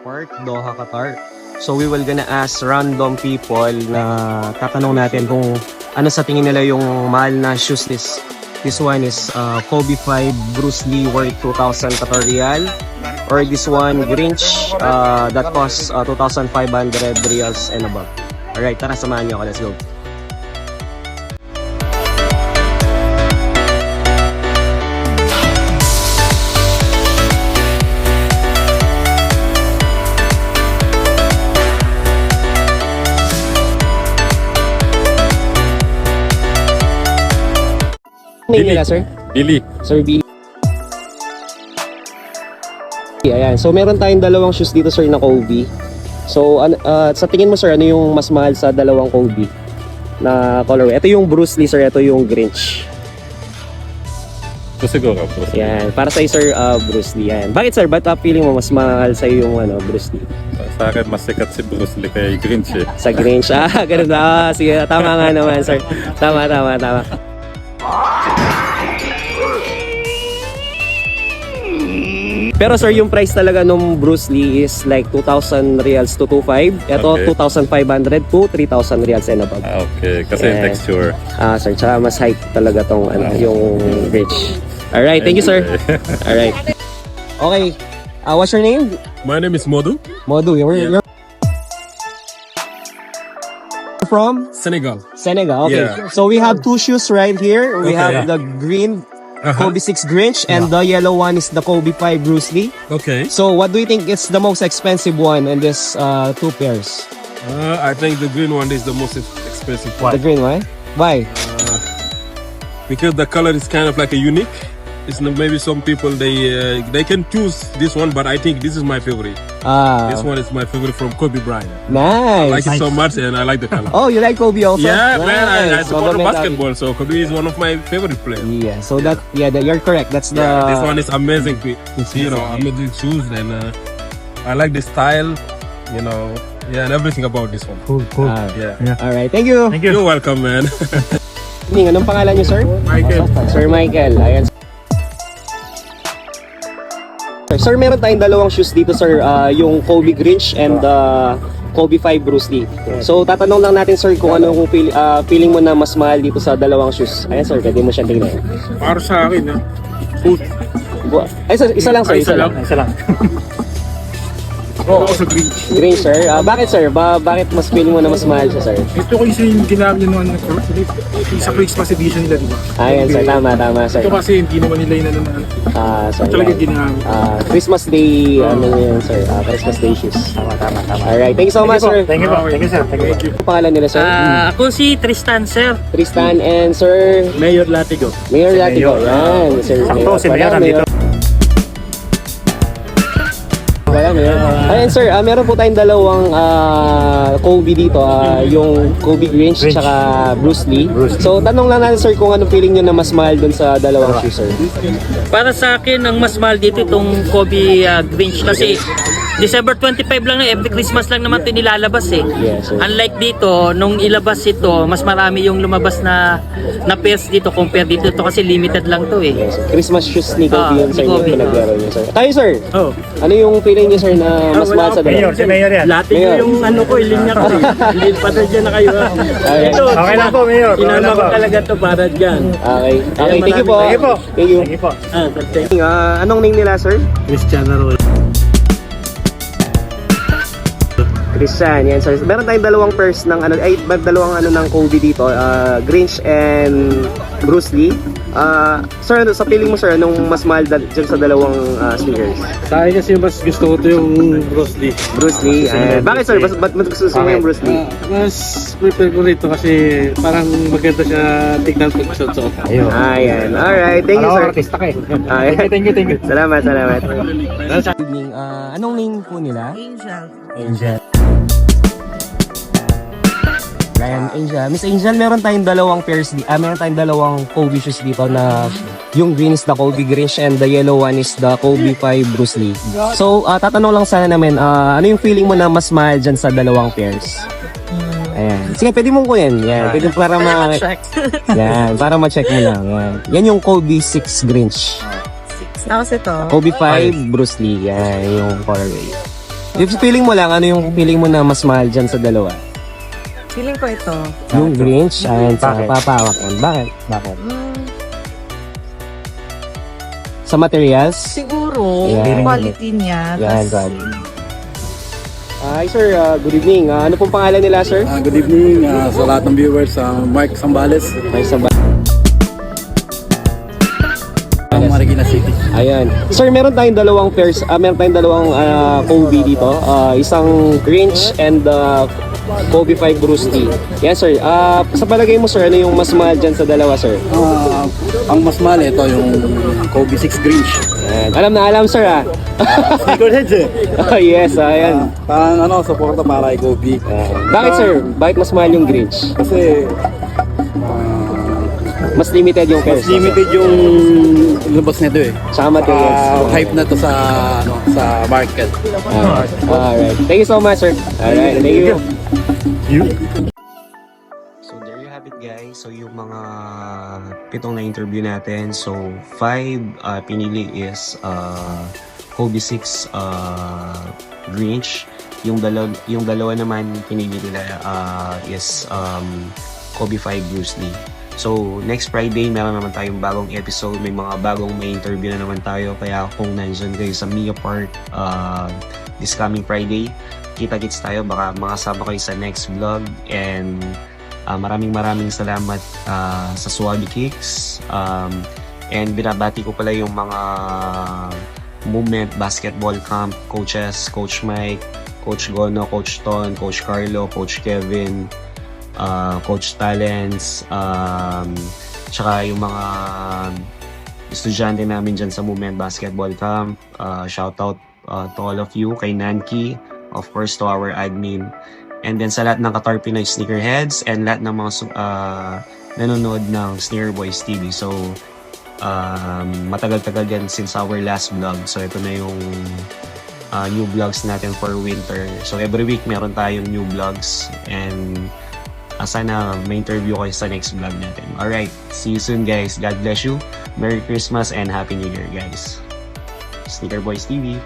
Park, Doha, Qatar. So we will gonna ask random people na tatanong natin kung ano sa tingin nila yung mahal na shoes this. This one is Kobe 5 Bruce Lee worth 2,000 Qatar Riyal, or this one Grinch that costs 2,500 Riyals and above. Alright, tara samahan niyo ako. Let's go. Name nila, sir? Billy. Sir Billy. Ayan. So, meron tayong dalawang shoes dito, sir, na Kobe. So, sa tingin mo, sir, ano yung mas mahal sa dalawang Kobe na colorway? Ito yung Bruce Lee, sir. Ito yung Grinch. Ito siguro, Bruce Lee. Ayan. Para sa'yo, sir, Bruce Lee. Ayan. Bakit, sir? Ba't feeling mo mas mahal sa'yo yung Bruce Lee? Sa akin, mas sikat si Bruce Lee kay Grinch eh. Sa Grinch. Ganun na. Sige, tama nga naman, sir. Tama. Pero sir, yung price talaga nung Bruce Lee is like 2,000 Riyals to 2,500. Ito, Okay. 2,500 to 3,000 Riyals and above. Okay, kasi yung texture. Sir, tsaka mas hype talaga tong yung Grinch. Alright, thank you, sir. Alright. Okay, what's your name? My name is Modu, Modu, you're from? Senegal. Senegal, okay. Yeah. So we have two shoes right here. We have the green Kobe 6 Grinch and the yellow one is the Kobe 5 Bruce Lee. Okay. So what do you think is the most expensive one in this two pairs? I think the green one is the most expensive one The green one? Why? because the color is kind of like a unique. It's not, maybe some people they can choose this one, but I think this is my favorite. This one is my favorite from Kobe Bryant. I like Nice. it so much and I like the color. Oh, you like Kobe also? Yeah, man, I Nice. support Government basketball, so Kobe is one of my favorite players. Yeah, so you're correct. That's the Yeah, this one is amazing. Amazing shoes, and I like the style, and everything about this one. Cool. Yeah. All right, thank you. You're welcome, man. Anong pangalan niyo, sir? Michael. Sir Michael. Ayan. Sir, meron tayong dalawang shoes dito, sir. Yung Kobe Grinch and Kobe 5 Bruce Lee. So, tatanong lang natin, sir, kung ano kung feeling mo na mas mahal dito sa dalawang shoes. Ayan, sir, pwede mo siya tingnan. Para sa akin, Ay, isa lang, sir. Isa lang. also green. Grinch, sir. Bakit, sir? Bakit mas feeling mo na mas mahal siya, sir? Ito kasi yung ginamit nung sa Christmas edition nila, di ba? Ayan, sir. Tama, sir. Ito kasi hindi naman nila yun Sorry. talaga ginamit. Christmas Day, yun, sir? Christmas Day shoes. Tama. Alright, thank you so much, sir. Thank you po. Thank you, sir. Thank you. Ano pangalan nila, sir? Ako si Tristan, sir. Tristan and Sir Mayor Latigo. Mayor Latigo. Yan, Sir Mayor. Si Mayor nandito. Ayan, sir, meron po tayong dalawang Kobe dito, yung Kobe Grinch tsaka Bruce Lee. So, tanong lang natin, sir, kung anong feeling nyo na mas mahal dun sa dalawang shoes, sir. Para sa akin, ang mas mahal dito itong Kobe Grinch kasi December 25 lang na, every Christmas lang naman ito nilalabas eh. Yes, sir. Unlike dito, nung ilabas ito, mas marami yung lumabas na pairs dito compare dito. Ito kasi limited lang to eh. Yes, sir. Christmas shoes ni Kobe yun, ni sir, yung Kobe. pinaglaro niyo, sir. Tayo, sir, Oh. ano yung feeling niyo, sir, na mas mahal sa dalawa? Si Mayor yan. Mayor. Yung ano ko, ilinya ko. Hindi pa na dyan na kayo. Okay. Ito, Okay lang po, Mayor. inano ko talaga to para dyan. Okay, thank you po. Thank you po. Thank you. Thank you po. Anong name nila, sir? Cristiano Ronaldo. Christian, yan sir. Meron tayong dalawang pairs ng dalawang ng Kobe dito, Grinch and Bruce Lee. Sir, sa feeling mo, sir, anong mas mahal dyan sa dalawang sneakers? Sa akin kasi mas gusto ko to yung Bruce Lee. Bruce Lee. Bakit, sir? Ba't gusto mo yung Bruce Lee? Mas prefer ko rito kasi parang maganda siya tignan pag suot. Ayan. Alright. Thank you, sir. Artista ka eh. Thank you. Salamat. Good evening. Anong name po nila? Angel. Ayan, Angel. Miss Angel, meron tayong dalawang pairs meron tayong dalawang Kobe shoes dito na yung green is the Kobe Grinch and the yellow one is the Kobe 5 Bruce Lee. So, tatanong lang sana namin, ano yung feeling mo na mas mahal dyan sa dalawang pairs? Ayan. Sige, pwede mong kunin. Yan, pwede para yan, para ma-check mo lang. Yan yung Kobe 6 Grinch. Tapos ito. Kobe 5 Bruce Lee. Yan yung colorway. If feeling mo lang, ano yung feeling mo na mas mahal dyan sa dalawa? Feeling ko ito. Yung Grinch and sa papawak yan. Bakit? Sa materials? Siguro, Yan. quality niya. Yan, tas- right. Hi sir, good evening. Ano pong pangalan nila sir? Good evening sa lahat ng viewers. Mark Sambales, May sabay. Marikina City. Ayan. Sir, meron tayong dalawang pairs, meron tayong dalawang Kobe dito. Isang Grinch and Kobe 5 Bruce Lee. Yan sir. Sa palagay mo sir, ano yung mas mahal dyan sa dalawa sir? Ang mas mahal ito yung Kobe 6 Grinch. Ayan. Alam na alam sir ah. Sneakerheads eh. Oh, yes, ayan. Parang suporta para kay Kobe. Bakit sir? Bakit mas mahal yung Grinch? Kasi Mas limited yung pairs. limited yung lumabas nito eh. Tsaka materials. Hype na to sa market. Alright. Thank you so much, sir. Alright, thank you. So there you have it guys. So yung mga pitong na interview natin. So 5 pinili is Kobe 6 Grinch. Yung dalawa naman pinili nila is Kobe 5 Bruce Lee. So, next Friday, meron naman tayong bagong episode. May mga bagong may interview na naman tayo. Kaya kung nandyan kayo sa Mia Park this coming Friday, kita-kits tayo. Baka makasama kayo sa next vlog. And maraming salamat sa Swabi Kicks. And binabati ko pala yung mga Movement Basketball Camp coaches, Coach Mike, Coach Gono, Coach Ton, Coach Carlo, Coach Kevin, Coach Talents, tsaka yung mga estudyante namin dyan sa Movement Basketball Camp. Shoutout to all of you, kay Nanki, of course to our admin, and then sa lahat ng Qatar Pinoy Sneakerheads and lahat ng mga nanonood ng Sneaker Boys TV. So, matagal-tagal yan since our last vlog. So, ito na yung new vlogs natin for winter. So, every week meron tayong new vlogs and sana may interview kayo sa next vlog natin. Alright, see you soon guys. God bless you. Merry Christmas and Happy New Year guys. Sneaker Boys TV.